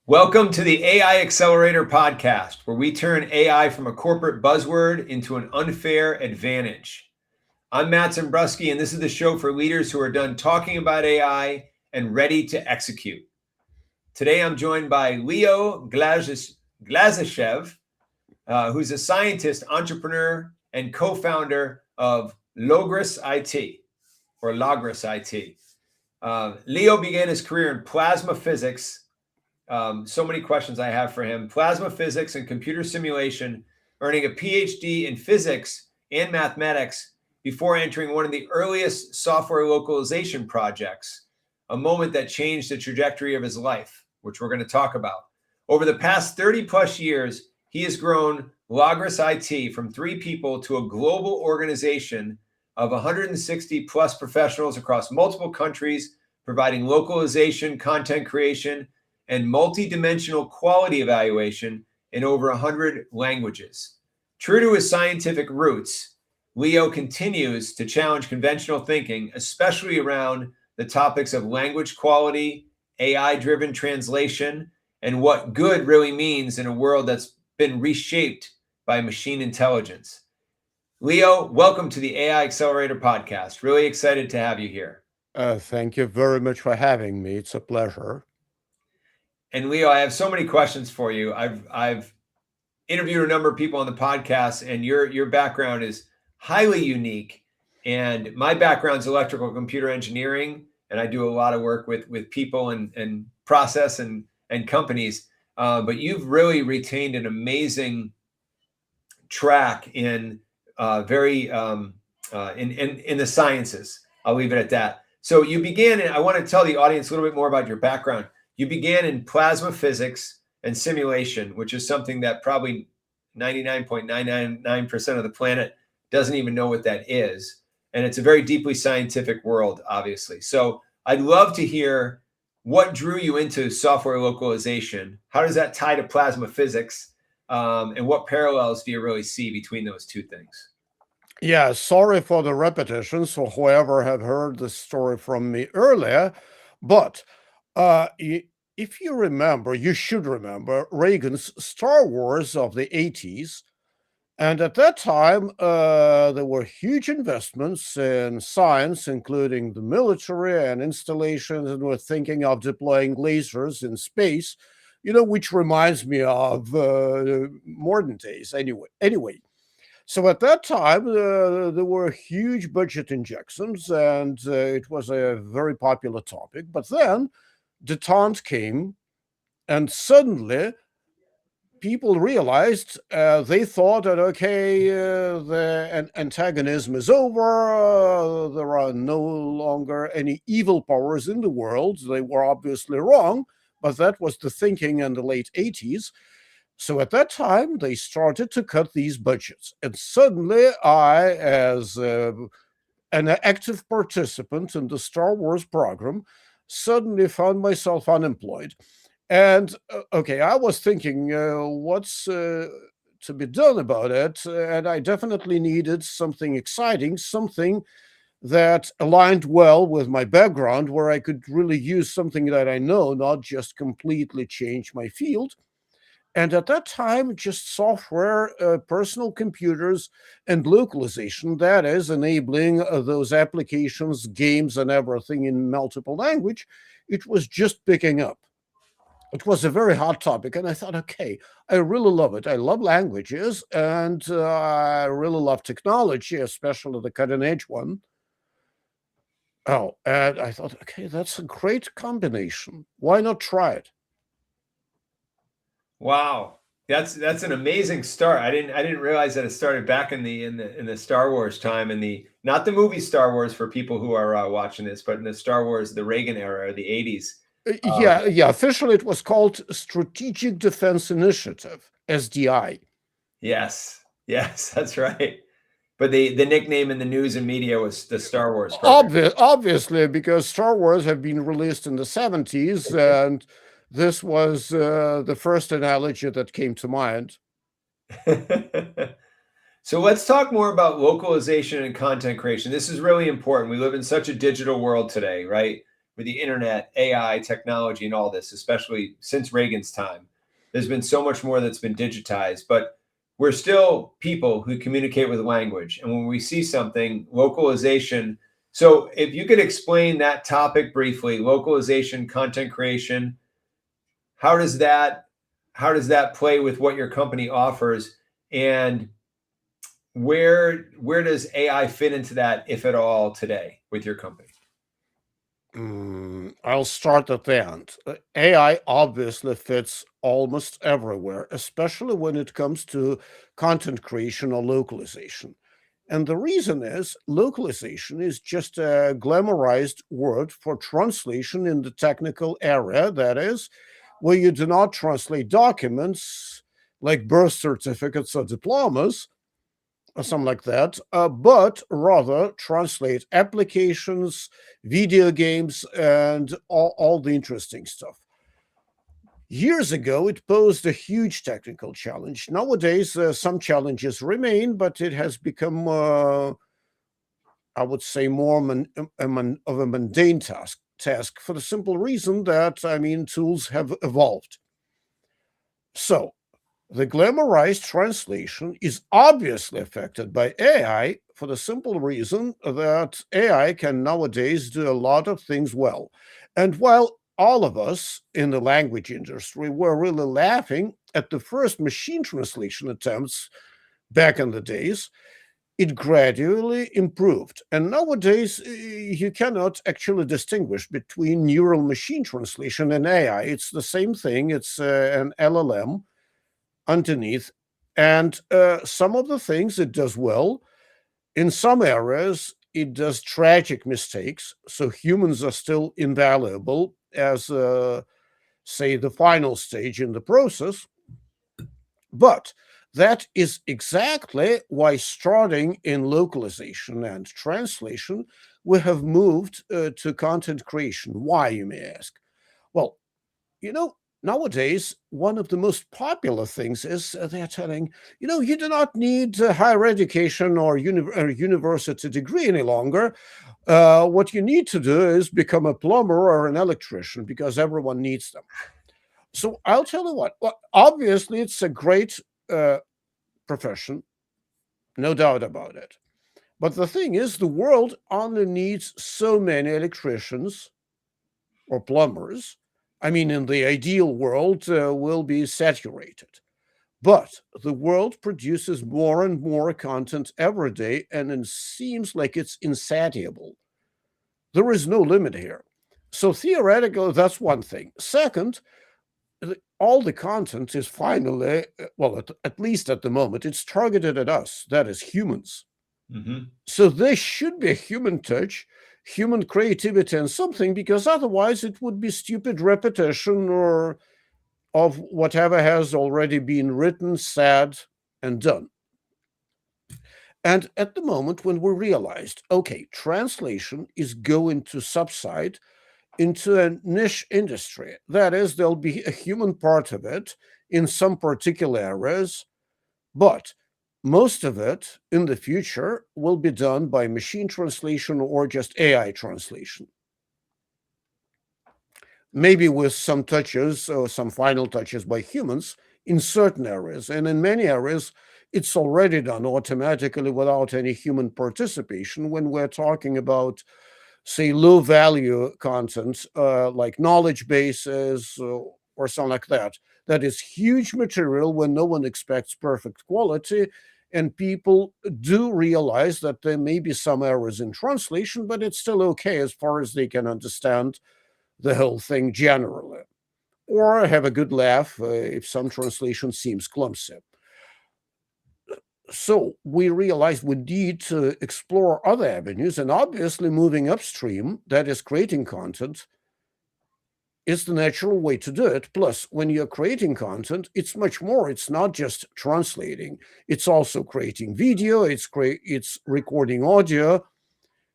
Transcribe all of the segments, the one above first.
Welcome to the AI Accelerator Podcast, where we turn AI from a corporate buzzword into an unfair advantage. I'm Matt Zembruski, and this is the show for leaders who are done talking about AI and ready to execute. Today, I'm joined by Leonid Glazychev, who's a scientist, entrepreneur, and co-founder of Logrus IT, or Logrus IT. Leo began his career in plasma physics. So many questions I have for him. Plasma physics and computer simulation, earning a Ph.D. in physics and mathematics before entering one of the earliest software localization projects, a moment that changed the trajectory of his life, which we're going to talk about. Over the past 30 plus years, he has grown Logrus IT from 3 people to a global organization of 160 plus professionals across multiple countries, providing localization, content creation, and multidimensional quality evaluation in over 100 languages. True to his scientific roots, Leo continues to challenge conventional thinking, especially around the topics of language quality, AI-driven translation, and what good really means in a world that's been reshaped by machine intelligence. Leo, welcome to the AI Accelerator Podcast. Really excited to have you here. Thank you very much for having me. It's a pleasure. And Leo, I have so many questions for you. I've interviewed a number of people on the podcast, and your background is highly unique. And my background is electrical computer engineering, and I do a lot of work with people and process and companies. But you've really retained an amazing track in in the sciences. I'll leave it at that. So you began, and I want to tell the audience a little bit more about your background. You began in plasma physics and simulation, which is something that probably 99.999% of the planet doesn't even know what that is. And it's a very deeply scientific world, obviously. So I'd love to hear what drew you into software localization. How does that tie to plasma physics? And what parallels do you really see between those two things? Yeah, sorry for the repetitions for whoever had heard the story from me earlier, but if you remember, you should remember Reagan's Star Wars of the 80s. And at that time, there were huge investments in science, including the military and installations, and we're thinking of deploying lasers in space, which reminds me of modern days anyway. So at that time, there were huge budget injections, and it was a very popular topic. But then detente came, and suddenly people realized they thought that, okay, the antagonism is over. There are no longer any evil powers in the world. They were obviously wrong, but that was the thinking in the late 80s. So at that time, they started to cut these budgets. And suddenly I, as an active participant in the Star Wars program, suddenly found myself unemployed. And okay, I was thinking, what's to be done about it? And I definitely needed something exciting, something that aligned well with my background, where I could really use something that I know, not just completely change my field. And at that time, just software, personal computers, and localization, that is, enabling those applications, games, and everything in multiple language, it was just picking up. It was a very hot topic, and I thought, okay, I really love it. I love languages, and I really love technology, especially the cutting edge one. Oh, and I thought, okay, that's a great combination. Why not try it? Wow, that's an amazing start. I didn't realize that it started back in the Star Wars time, and not the movie Star Wars for people who are watching this, but in the Star Wars, the Reagan era, the 80s. Yeah. Officially, it was called Strategic Defense Initiative, SDI. Yes, that's right. But the nickname in the news and media was the Star Wars program. Obviously, because Star Wars have been released in the 70s, and this was the first analogy that came to mind. So let's talk more about localization and content creation. This is really important. We live in such a digital world today, right? with the internet, AI, technology, and all this, especially since Reagan's time. There's been so much more that's been digitized, but we're still people who communicate with language. And when we see something, localization. So if you could explain that topic briefly, localization, content creation, how does that play with what your company offers, and where does AI fit into that, if at all, today with your company? I'll start at the end. AI obviously fits almost everywhere, especially when it comes to content creation or localization. And the reason is localization is just a glamorized word for translation in the technical area, that is, where you do not translate documents like birth certificates or diplomas or something like that, but rather translate applications, video games, and all the interesting stuff. Years ago, it posed a huge technical challenge. Nowadays, some challenges remain, but it has become, I would say, more of a mundane task for the simple reason that, I mean, tools have evolved. So, the glamorized translation is obviously affected by AI for the simple reason that AI can nowadays do a lot of things well. And while all of us in the language industry were really laughing at the first machine translation attempts back in the days, it gradually improved. And nowadays, you cannot actually distinguish between neural machine translation and AI. It's the same thing, it's an LLM underneath. And some of the things it does well, in some areas, it does tragic mistakes. So humans are still invaluable as, say, the final stage in the process. But that is exactly why, starting in localization and translation, we have moved to content creation. Why, you may ask? Well, you know, nowadays, one of the most popular things is they're telling, you do not need higher education or university degree any longer. What you need to do is become a plumber or an electrician because everyone needs them. So I'll tell you what, well, obviously, it's a great profession, no doubt about it. But the thing is, the world only needs so many electricians or plumbers. I mean, in the ideal world, will be saturated. But the world produces more and more content every day, and it seems like it's insatiable. There is no limit here. So theoretically, that's one thing. Second, all the content is finally, well, at least at the moment, it's targeted at us, that is humans. Mm-hmm. So there should be a human touch, human creativity, and something, because otherwise it would be stupid repetition or of whatever has already been written, said, and done. And at the moment, when we realized, okay, translation is going to subside into a niche industry, that is, there'll be a human part of it in some particular areas, but most of it in the future will be done by machine translation or just AI translation. Maybe with some touches or some final touches by humans in certain areas. And in many areas, it's already done automatically without any human participation when we're talking about, say, low value content like knowledge bases or something like that. That is huge material when no one expects perfect quality. And people do realize that there may be some errors in translation, but it's still okay as far as they can understand the whole thing generally, or have a good laugh if some translation seems clumsy. So we realized we need to explore other avenues, and obviously moving upstream, that is creating content, is the natural way to do it. Plus, when you're creating content, it's much more. It's not just translating. It's also creating video, it's recording audio,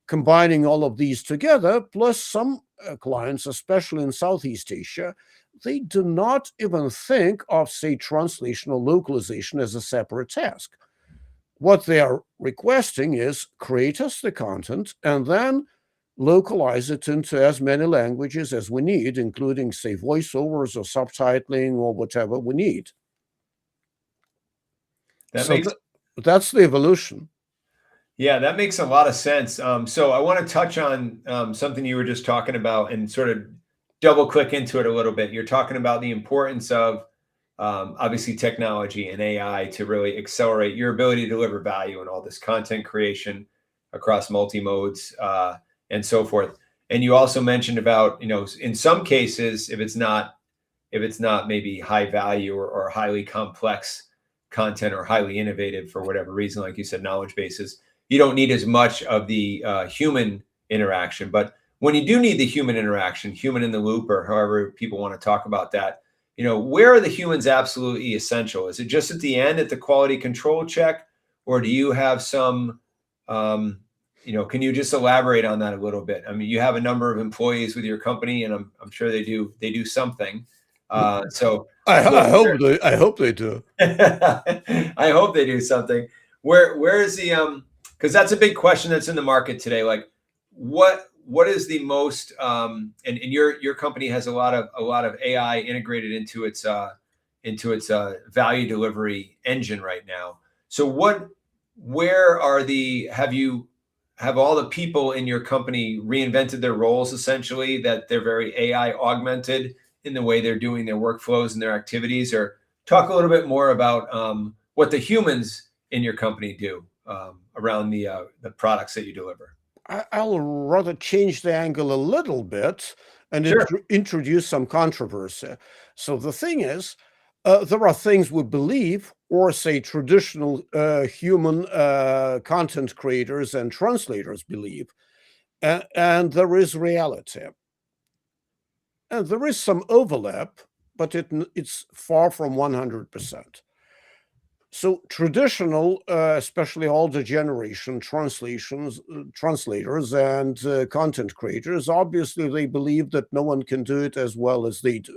combining all of these together, plus some clients, especially in Southeast Asia, they do not even think of, say, translation or localization as a separate task. What they are requesting is create us the content and then localize it into as many languages as we need, including, say, voiceovers or subtitling or whatever we need. That So makes that's the evolution. Yeah, that makes a lot of sense. So I want to touch on something you were just talking about and sort of double click into it a little bit. You're talking about the importance of obviously technology and AI to really accelerate your ability to deliver value and all this content creation across multi-modes and so forth. And you also mentioned about, in some cases, if it's not maybe high value or highly complex content or highly innovative for whatever reason, like you said, knowledge bases, you don't need as much of the human interaction. But when you do need the human interaction, human in the loop, or however people want to talk about that, where are the humans absolutely essential? Is it just at the end at the quality control check, or do you have some, can you just elaborate on that a little bit? I mean, you have a number of employees with your company, and I'm sure they do something. So I hope they do. I hope they do something. Where is the because that's a big question that's in the market today. Like what is the most and your company has a lot of AI integrated into its value delivery engine right now. So where are have all the people in your company reinvented their roles essentially, that they're very AI augmented in the way they're doing their workflows and their activities? Or talk a little bit more about what the humans in your company do around the products that you deliver. I'll rather change the angle a little bit and Sure. introduce some controversy. So the thing is, there are things we believe, or say traditional human content creators and translators believe, and there is reality. And there is some overlap, but it's far from 100%. So traditional, especially older generation translators and content creators, obviously they believe that no one can do it as well as they do.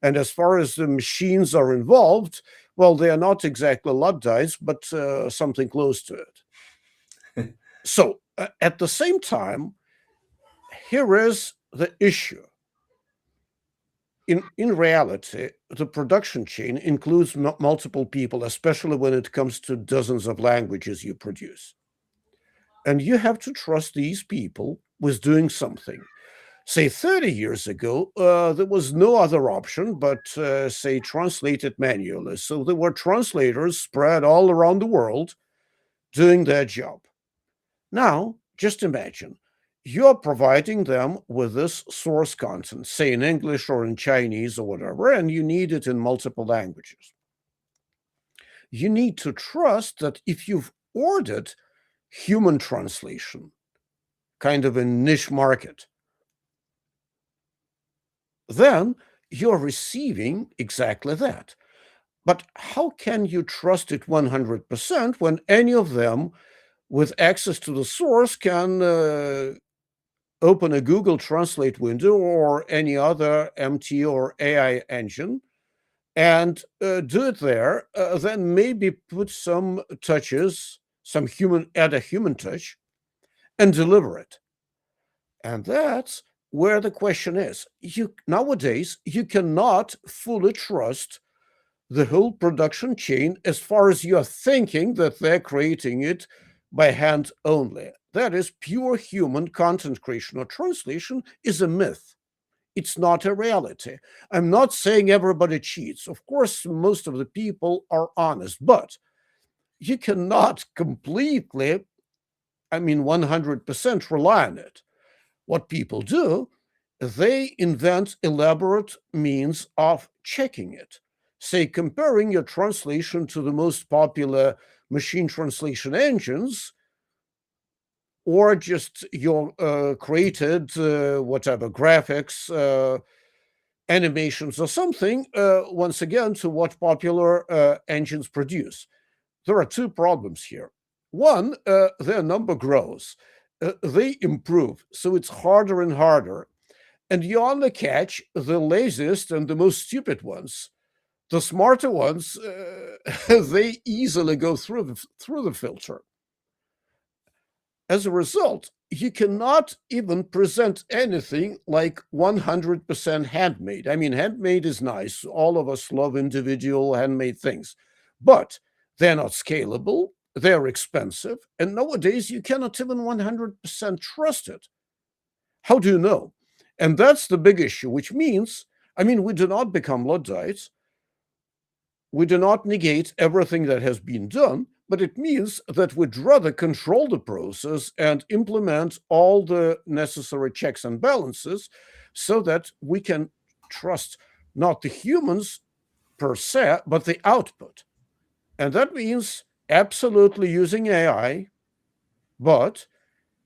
And as far as the machines are involved, well, they are not exactly Luddites, but something close to it. So at the same time, here is the issue. In reality, the production chain includes multiple people, especially when it comes to dozens of languages you produce. And you have to trust these people with doing something. Say 30 years ago, there was no other option but, say, translate it manually. So there were translators spread all around the world doing their job. Now, just imagine you're providing them with this source content, say in English or in Chinese or whatever, and you need it in multiple languages. You need to trust that if you've ordered human translation, kind of a niche market, then you're receiving exactly that. But how can you trust it 100% when any of them with access to the source can open a Google Translate window or any other MT or AI engine and do it there, then maybe put some touches, add a human touch and deliver it. And that's where the question is. Nowadays, you cannot fully trust the whole production chain as far as you're thinking that they're creating it by hand only. That is, pure human content creation or translation is a myth. It's not a reality. I'm not saying everybody cheats. Of course, most of the people are honest, but you cannot completely, 100% rely on it. What people do, they invent elaborate means of checking it. Say, comparing your translation to the most popular machine translation engines, or just your created whatever graphics, animations, or something, once again, to what popular engines produce. There are two problems here. One, their number grows. They improve, so it's harder and harder. And you only catch the laziest and the most stupid ones. The smarter ones, they easily go through the filter. As a result, you cannot even present anything like 100% handmade. I mean, handmade is nice. All of us love individual handmade things, but they're not scalable, they're expensive, and nowadays you cannot even 100% trust it. How do you know? And that's the big issue, which means, I mean, we do not become Luddites. We do not negate everything that has been done, but it means that we'd rather control the process and implement all the necessary checks and balances so that we can trust not the humans per se, but the output. And that means absolutely using AI, but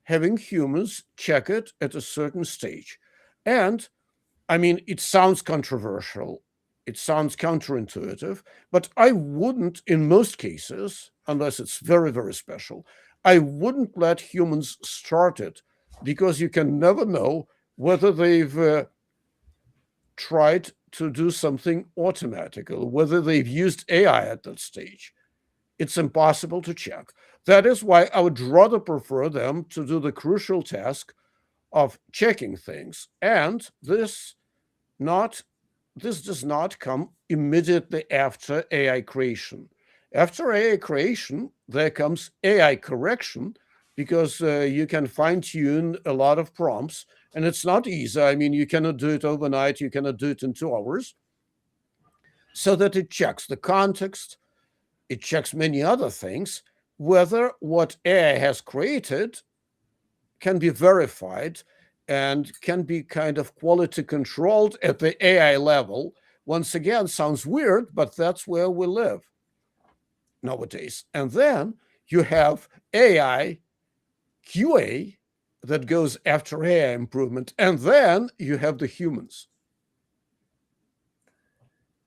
having humans check it at a certain stage. And I mean, it sounds controversial, it sounds counterintuitive, but I wouldn't, in most cases, unless it's very, very special, I wouldn't let humans start it because you can never know whether they've tried to do something automatically, whether they've used AI at that stage. It's impossible to check. That is why I would rather prefer them to do the crucial task of checking things. And not this does not come immediately after AI creation. After AI creation, there comes AI correction because you can fine tune a lot of prompts, and it's not easy. I mean, you cannot do it overnight, you cannot do it in 2 hours, so that it checks the context, it checks many other things, whether what AI has created can be verified and can be kind of quality controlled at the AI level. Once again, sounds weird, but that's where we live nowadays. And then you have AI QA that goes after AI improvement, and then you have the humans.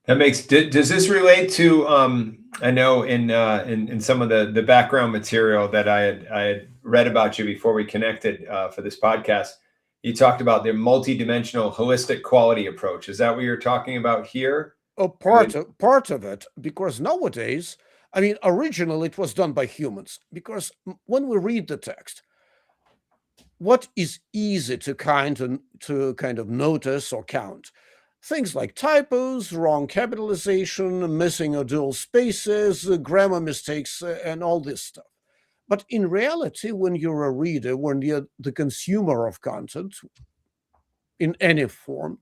That makes. Does this relate to? I know in some of the background material that I had read about you before we connected for this podcast, you talked about the multidimensional holistic quality approach. Is that what you're talking about here? Part of it, because nowadays, I mean, originally it was done by humans. Because when we read the text, what is easy to kind of notice or count? Things like typos, wrong capitalization, missing or dual spaces, grammar mistakes, and all this stuff. But in reality, when you're a reader, when you're the consumer of content in any form,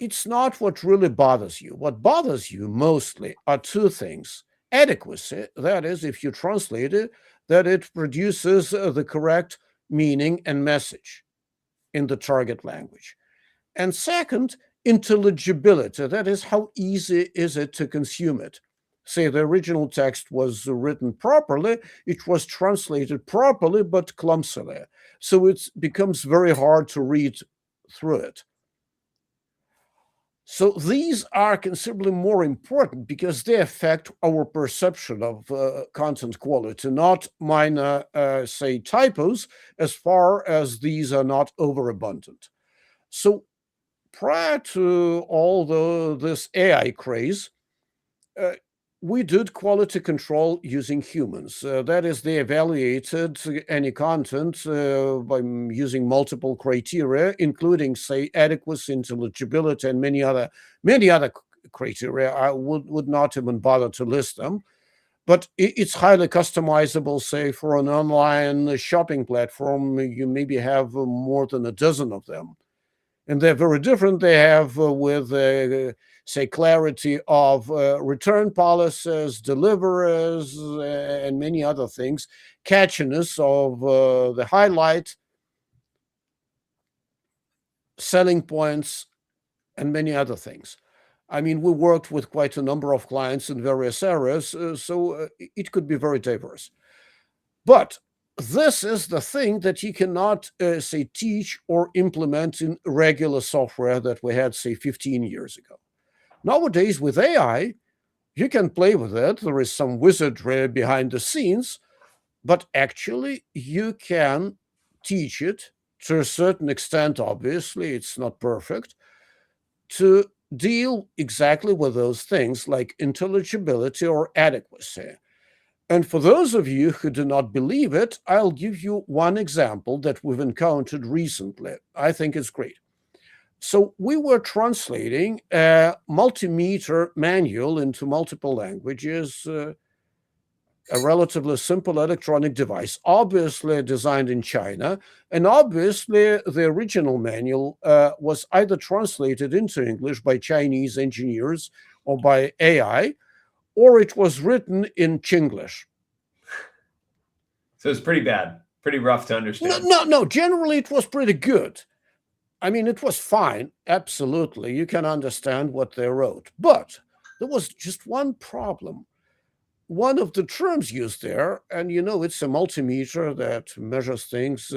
it's not what really bothers you. What bothers you mostly are two things: adequacy, that is, if you translate it, that it produces the correct meaning and message in the target language. And second, intelligibility, that is, how easy is it to consume it. Say the original text was written properly, it was translated properly, but clumsily. So it becomes very hard to read through it. So these are considerably more important because they affect our perception of content quality, not minor, say, typos, as far as these are not overabundant. So prior to this AI craze, uh, we did quality control using humans. That is, they evaluated any content by using multiple criteria, including, say, adequacy, intelligibility, and many other criteria. I would not even bother to list them. But it's highly customizable. Say for an online shopping platform, you maybe have more than a dozen of them, and they're very different. They have with say clarity of return policies, deliverers, and many other things, catchiness of the highlight, selling points, and many other things. I mean, we worked with quite a number of clients in various areas, so it could be very diverse. But this is the thing that you cannot, say, teach or implement in regular software that we had, say, 15 years ago. Nowadays, with AI, you can play with it. There is some wizardry behind the scenes, but actually, you can teach it to a certain extent. Obviously, it's not perfect, to deal exactly with those things like intelligibility or adequacy. And for those of you who do not believe it, I'll give you one example that we've encountered recently. I think it's great. So we were translating a multimeter manual into multiple languages, a relatively simple electronic device, obviously designed in China. And obviously, the original manual was either translated into English by Chinese engineers or by AI, or it was written in Chinglish. So it's pretty bad, pretty rough to understand. No. Generally, it was pretty good. I mean, it was fine. Absolutely. You can understand what they wrote. But there was just one problem. One of the terms used there, and it's a multimeter that measures things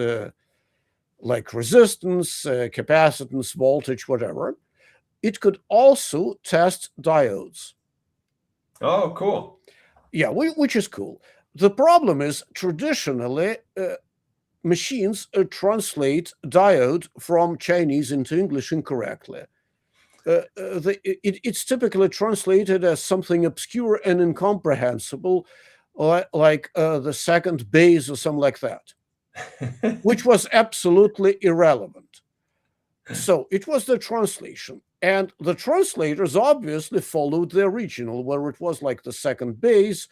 like resistance, capacitance, voltage, whatever. It could also test diodes. Oh, cool. Yeah, which is cool. The problem is traditionally, machines translate diode from Chinese into English incorrectly. It's typically translated as something obscure and incomprehensible, like the second base or something like that, which was absolutely irrelevant. So it was the translation. And the translators obviously followed the original, where it was like the second base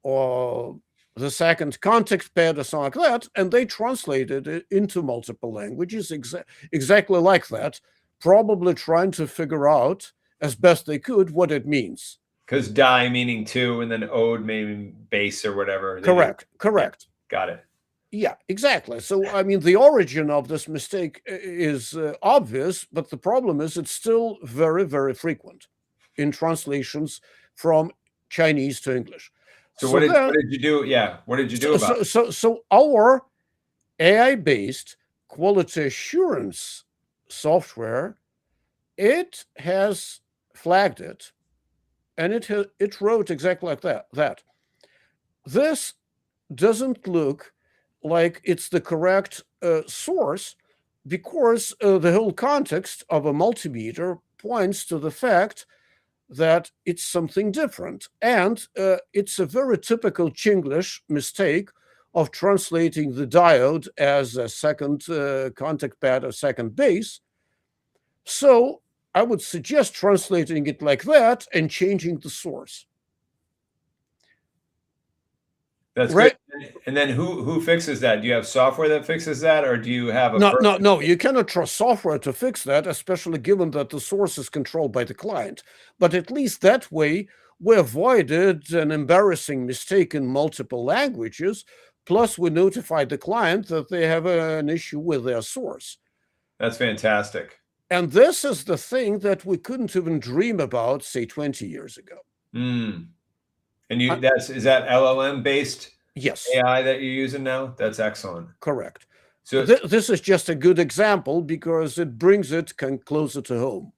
or the second context pad or something like that, and they translated it into multiple languages exactly like that, probably trying to figure out as best they could what it means. Because die meaning two, and then ode meaning base or whatever. Correct. Yeah, got it. Yeah, exactly. So, I mean, the origin of this mistake is obvious, but the problem is it's still very, very frequent in translations from Chinese to English. So what did you do? Yeah, what did you do about it? So our AI-based quality assurance software, it has flagged it, and it wrote exactly like that. This doesn't look like it's the correct source, because the whole context of a multimeter points to the fact that it's something different. And it's a very typical Chinglish mistake of translating the diode as a second contact pad or second base. So I would suggest translating it like that and changing the source. That's right. Good. And then who fixes that? Do you have software that fixes that, or do you have a No, you cannot trust software to fix that, especially given that the source is controlled by the client. But at least that way, we avoided an embarrassing mistake in multiple languages, plus we notified the client that they have an issue with their source. That's fantastic. And this is the thing that we couldn't even dream about, say, 20 years ago. And is that LLM based? Yes. AI that you're using now? That's excellent. Correct. So this is just a good example because it brings it closer to home.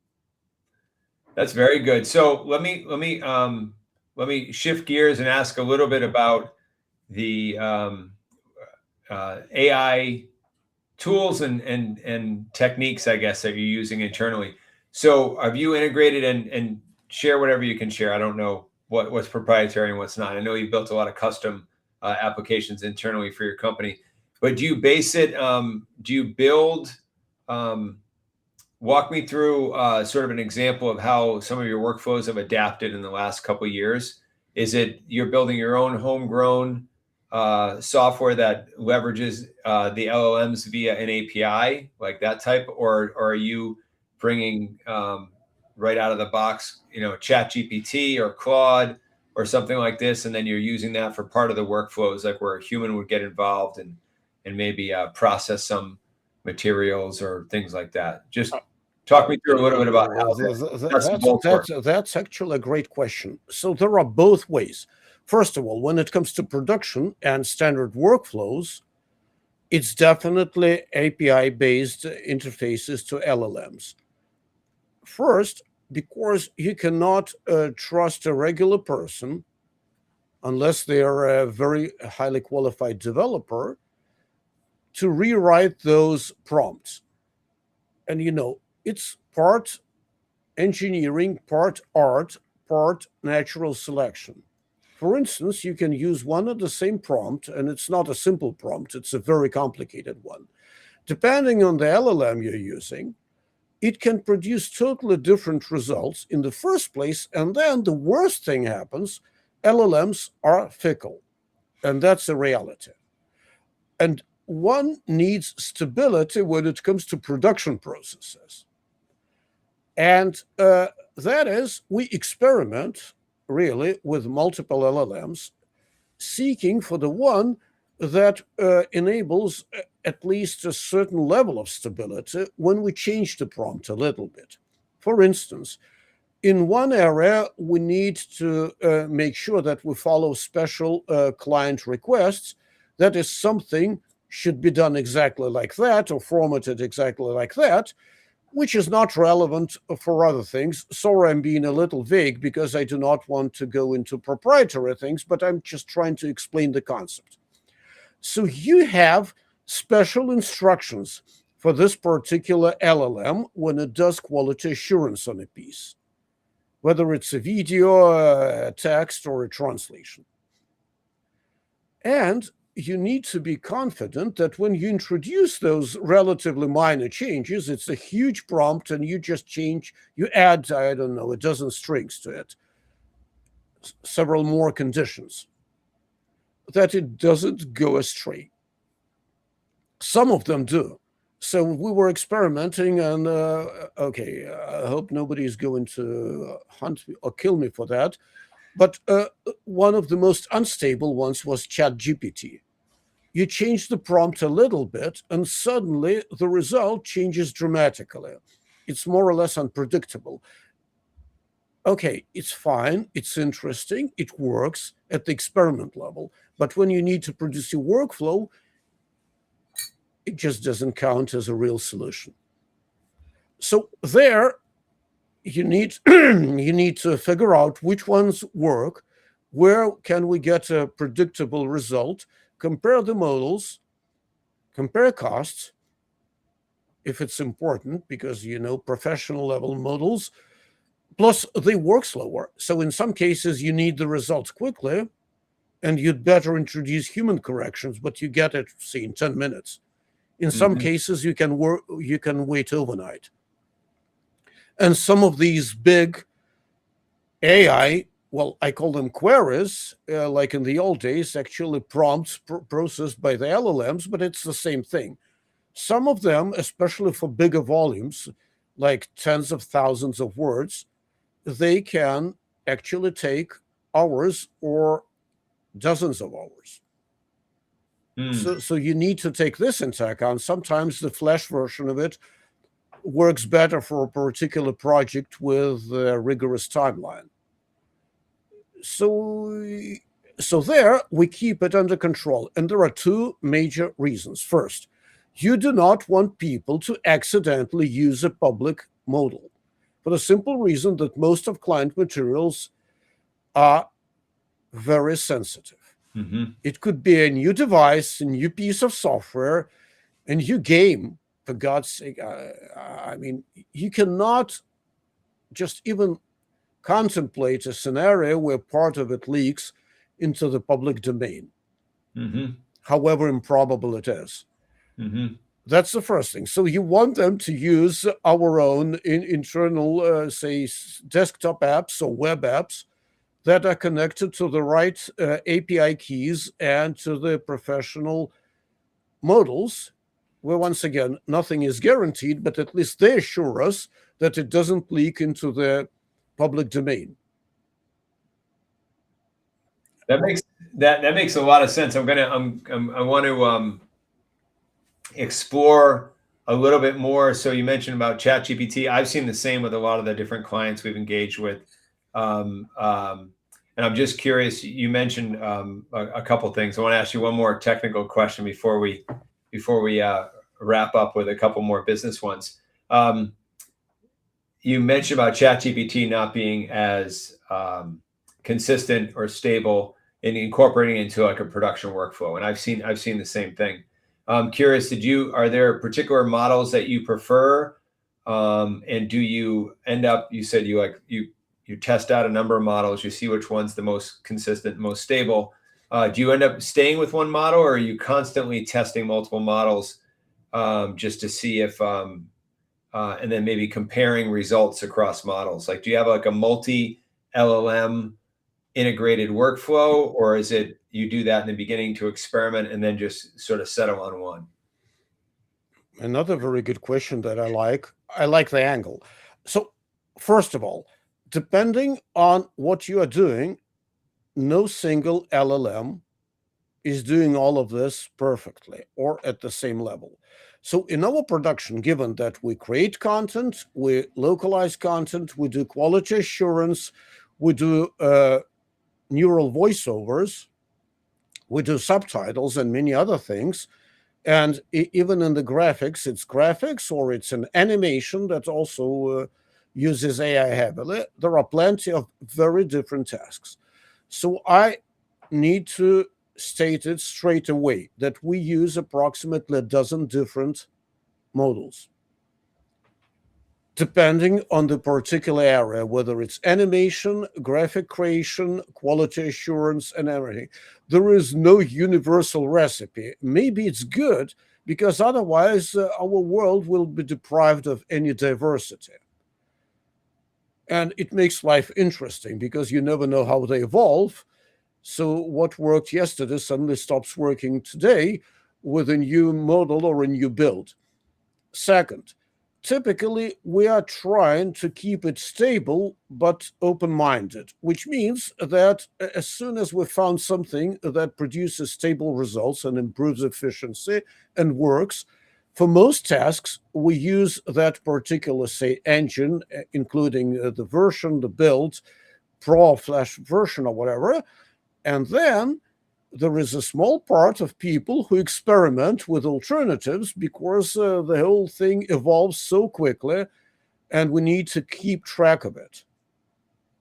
That's very good. So let me shift gears and ask a little bit about the AI tools and techniques, I guess, that you're using internally. So have you integrated and share whatever you can share? I don't know what's proprietary and what's not. I know you built a lot of custom applications internally for your company, but do you base it? Do you build? Walk me through sort of an example of how some of your workflows have adapted in the last couple of years. Is it you're building your own homegrown software that leverages the LLMs via an API, like that type, or are you bringing right out of the box, ChatGPT or Claude or something like this, and then you're using that for part of the workflows, like where a human would get involved and maybe process some materials or things like that? Just talk me through a little bit about how that's actually a great question. So there are both ways. First of all, when it comes to production and standard workflows, it's definitely API-based interfaces to LLMs. First, because you cannot trust a regular person unless they are a very highly qualified developer to rewrite those prompts. And it's part engineering, part art, part natural selection. For instance, you can use one and the same prompt, and it's not a simple prompt, it's a very complicated one. Depending on the LLM you're using, it can produce totally different results in the first place, and then the worst thing happens, LLMs are fickle, and that's a reality. And one needs stability when it comes to production processes. And that is, we experiment really with multiple LLMs, seeking for the one that enables at least a certain level of stability when we change the prompt a little bit. For instance, in one area, we need to make sure that we follow special client requests. That is, something should be done exactly like that or formatted exactly like that, which is not relevant for other things. Sorry, I'm being a little vague because I do not want to go into proprietary things, but I'm just trying to explain the concept. So you have special instructions for this particular LLM when it does quality assurance on a piece, whether it's a video, a text, or a translation. And you need to be confident that when you introduce those relatively minor changes, it's a huge prompt and you just change, you add, I don't know, a dozen strings to it, several more conditions, that it doesn't go astray. Some of them do. So we were experimenting, and okay, I hope nobody is going to hunt me or kill me for that. But one of the most unstable ones was ChatGPT. You change the prompt a little bit, and suddenly the result changes dramatically. It's more or less unpredictable. Okay, it's fine, it's interesting, it works at the experiment level. But when you need to produce your workflow, it just doesn't count as a real solution. So there, you need you need to figure out which ones work, where can we get a predictable result, compare the models, compare costs, if it's important, because professional level models, plus they work slower. So in some cases you need the results quickly, and you'd better introduce human corrections, but you get it, say, in 10 minutes. In some cases, you can wait overnight. And some of these big AI, well, I call them queries, like in the old days, actually prompts processed by the LLMs, but it's the same thing. Some of them, especially for bigger volumes, like tens of thousands of words, they can actually take hours or dozens of hours. So you need to take this into account. Sometimes the flash version of it works better for a particular project with a rigorous timeline. So there we keep it under control. And there are two major reasons. First, you do not want people to accidentally use a public modal, for the simple reason that most of client materials are very sensitive. It could be a new device, a new piece of software, a new game, for God's sake. I mean, you cannot just even contemplate a scenario where part of it leaks into the public domain, however improbable it is. That's the first thing. So you want them to use our own internal, say, desktop apps or web apps that are connected to the right API keys and to the professional modals, where, once again, nothing is guaranteed, but at least they assure us that it doesn't leak into the public domain. That makes a lot of sense. I want to explore a little bit more. So you mentioned about ChatGPT. I've seen the same with a lot of the different clients we've engaged with. And I'm just curious, you mentioned a couple things. I want to ask you one more technical question before we wrap up with a couple more business ones. You mentioned about ChatGPT not being as consistent or stable in incorporating into like a production workflow. And I've seen the same thing. I'm curious, are there particular models that you prefer? And do you end up, you said you you test out a number of models, you see which one's the most consistent, most stable. Do you end up staying with one model, or are you constantly testing multiple models just to see if, and then maybe comparing results across models? Like, do you have like a multi LLM integrated workflow, or is it you do that in the beginning to experiment and then just sort of settle on one? Another very good question that I like. I like the angle. So, first of all, depending on what you are doing, no single LLM is doing all of this perfectly or at the same level. So, in our production, given that we create content, we localize content, we do quality assurance, we do neural voiceovers, we do subtitles and many other things. And even in the graphics, it's graphics or it's an animation that also uses AI heavily. There are plenty of very different tasks. So I need to state it straight away that we use approximately a dozen different models, depending on the particular area, whether it's animation, graphic creation, quality assurance, and everything. There is no universal recipe. Maybe it's good because otherwise our world will be deprived of any diversity. And it makes life interesting because you never know how they evolve. So what worked yesterday suddenly stops working today with a new model or a new build. Second, typically we are trying to keep it stable but open-minded, which means that as soon as we found something that produces stable results and improves efficiency and works, for most tasks, we use that particular, say, engine, including the version, the build, pro flash version or whatever, and then there is a small part of people who experiment with alternatives because the whole thing evolves so quickly and we need to keep track of it.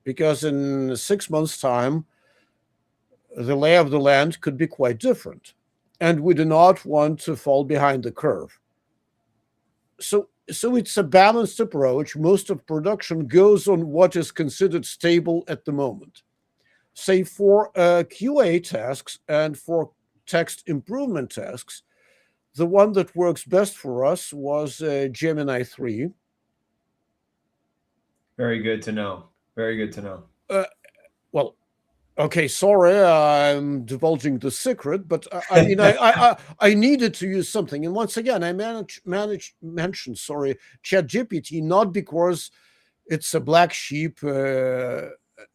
Because in 6 months' time, the lay of the land could be quite different. And we do not want to fall behind the curve. So it's a balanced approach. Most of production goes on what is considered stable at the moment. Say for QA tasks and for text improvement tasks, the one that works best for us was Gemini 3. Very good to know. Very good to know. Well, okay, sorry, I'm divulging the secret, but I mean, I needed to use something. And once again, I mentioned, sorry, ChatGPT, not because it's a black sheep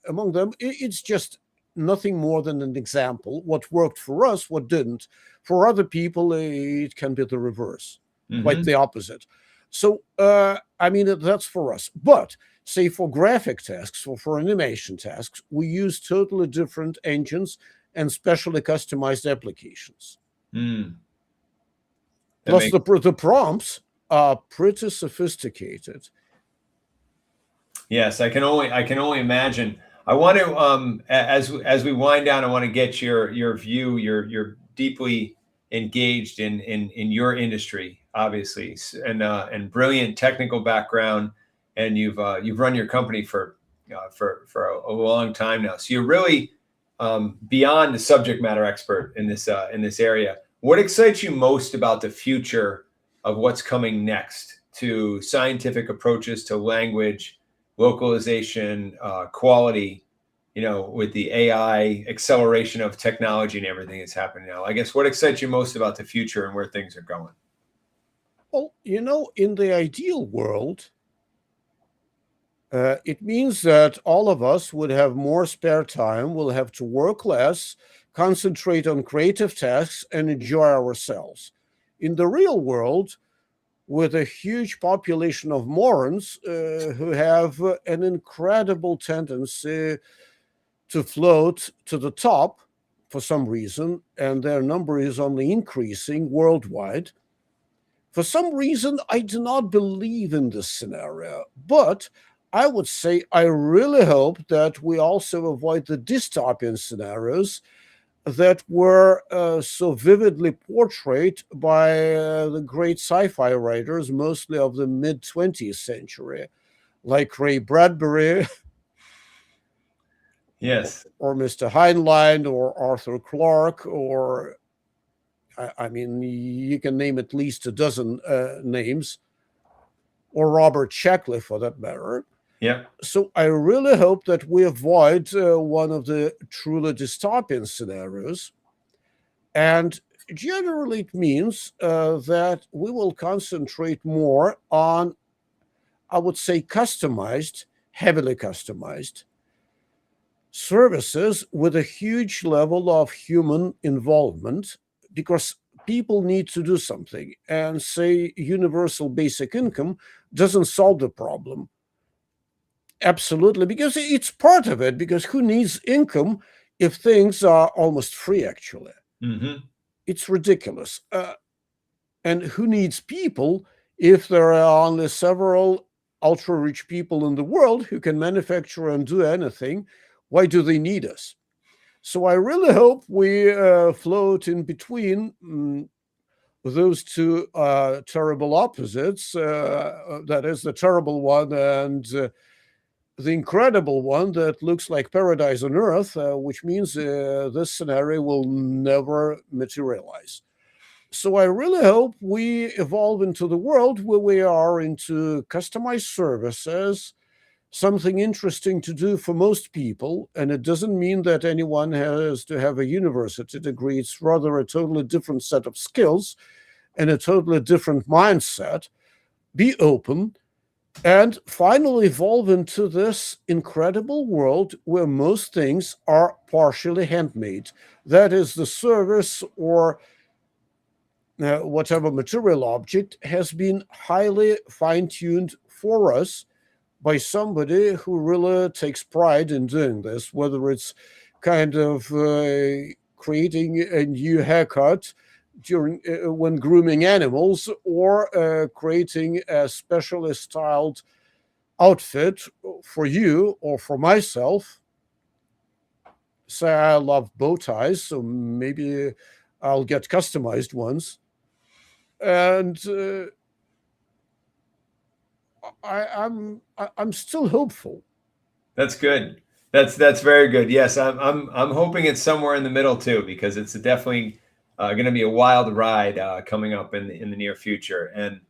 among them. It's just nothing more than an example. What worked for us, what didn't. For other people, it can be the reverse, quite the opposite. So, I mean, that's for us. But say for graphic tasks or for animation tasks, we use totally different engines and specially customized applications. Plus, the prompts are pretty sophisticated. Yes, I can only imagine. I want to, as we wind down, I want to get your view. You're deeply engaged in your industry, obviously, and brilliant technical background, and you've run your company for a long time now. So you're really beyond the subject matter expert in this area. What excites you most about the future of what's coming next to scientific approaches to language, localization, quality, with the AI acceleration of technology and everything that's happening now? I guess what excites you most about the future and where things are going? Well, in the ideal world, it means that all of us would have more spare time, will have to work less, concentrate on creative tasks, and enjoy ourselves. In the real world, with a huge population of morons who have an incredible tendency to float to the top for some reason, and their number is only increasing worldwide. For some reason, I do not believe in this scenario, but I would say I really hope that we also avoid the dystopian scenarios that were so vividly portrayed by the great sci-fi writers, mostly of the mid-20th century, like Ray Bradbury Yes. or Mr. Heinlein or Arthur Clarke, or I mean, you can name at least a dozen names, or Robert Shackley for that matter. Yep. So I really hope that we avoid one of the truly dystopian scenarios. And generally, it means that we will concentrate more on, I would say, customized, heavily customized services with a huge level of human involvement, because people need to do something. And say universal basic income doesn't solve the problem. Absolutely, because it's part of it. Because who needs income if things are almost free, actually? Mm-hmm. It's ridiculous. And who needs people if there are only several ultra rich people in the world who can manufacture and do anything? Why do they need us? So I really hope we float in between those two terrible opposites. That is the terrible one and the incredible one that looks like paradise on earth, which means this scenario will never materialize. So I really hope we evolve into the world where we are into customized services, something interesting to do for most people. And it doesn't mean that anyone has to have a university degree. It's rather a totally different set of skills and a totally different mindset. Be open and finally evolve into this incredible world where most things are partially handmade. That is, the service or whatever material object has been highly fine-tuned for us by somebody who really takes pride in doing this, whether it's kind of creating a new haircut during when grooming animals, or creating a specially styled outfit for you or for myself. Say I love bow ties, so maybe I'll get customized ones. And I'm still hopeful. That's good. That's very good. Yes, I'm hoping it's somewhere in the middle too, because it's definitely going to be a wild ride coming up in the near future. And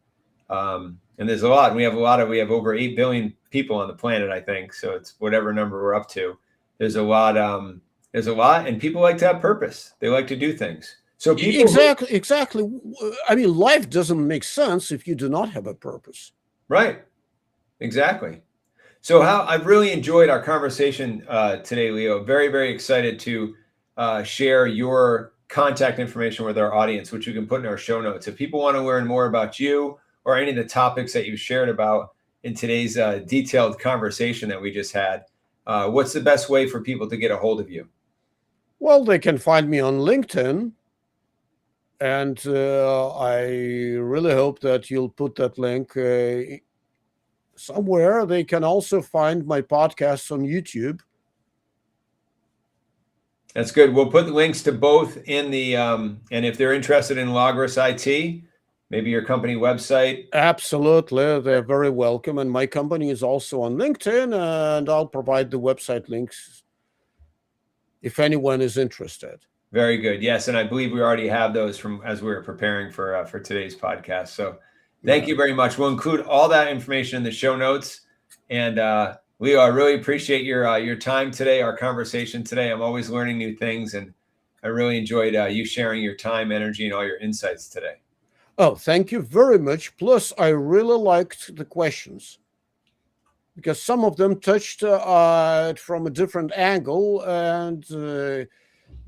there's a lot. We have over 8 billion people on the planet, I think. So it's whatever number we're up to. There's a lot. There's a lot, and people like to have purpose. They like to do things. So people Exactly. I mean, life doesn't make sense if you do not have a purpose. Right. Exactly. So I've really enjoyed our conversation today, Leo. Very, very excited to share your contact information with our audience, which you can put in our show notes. If people want to learn more about you or any of the topics that you shared about in today's detailed conversation that we just had, what's the best way for people to get a hold of you? Well, they can find me on LinkedIn. And I really hope that you'll put that link somewhere. They can also find my podcasts on YouTube. That's good. We'll put the links to both in the, and if they're interested in Logrus IT, maybe your company website. Absolutely. They're very welcome. And my company is also on LinkedIn, and I'll provide the website links if anyone is interested. Very good. Yes, and I believe we already have those from as we were preparing for today's podcast. So thank you very much. We'll include all that information in the show notes. And Leo, I really appreciate your time today, our conversation today. I'm always learning new things, and I really enjoyed you sharing your time, energy, and all your insights today. Oh, thank you very much. Plus, I really liked the questions, because some of them touched from a different angle, and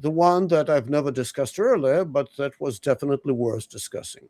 the one that I've never discussed earlier, but that was definitely worth discussing.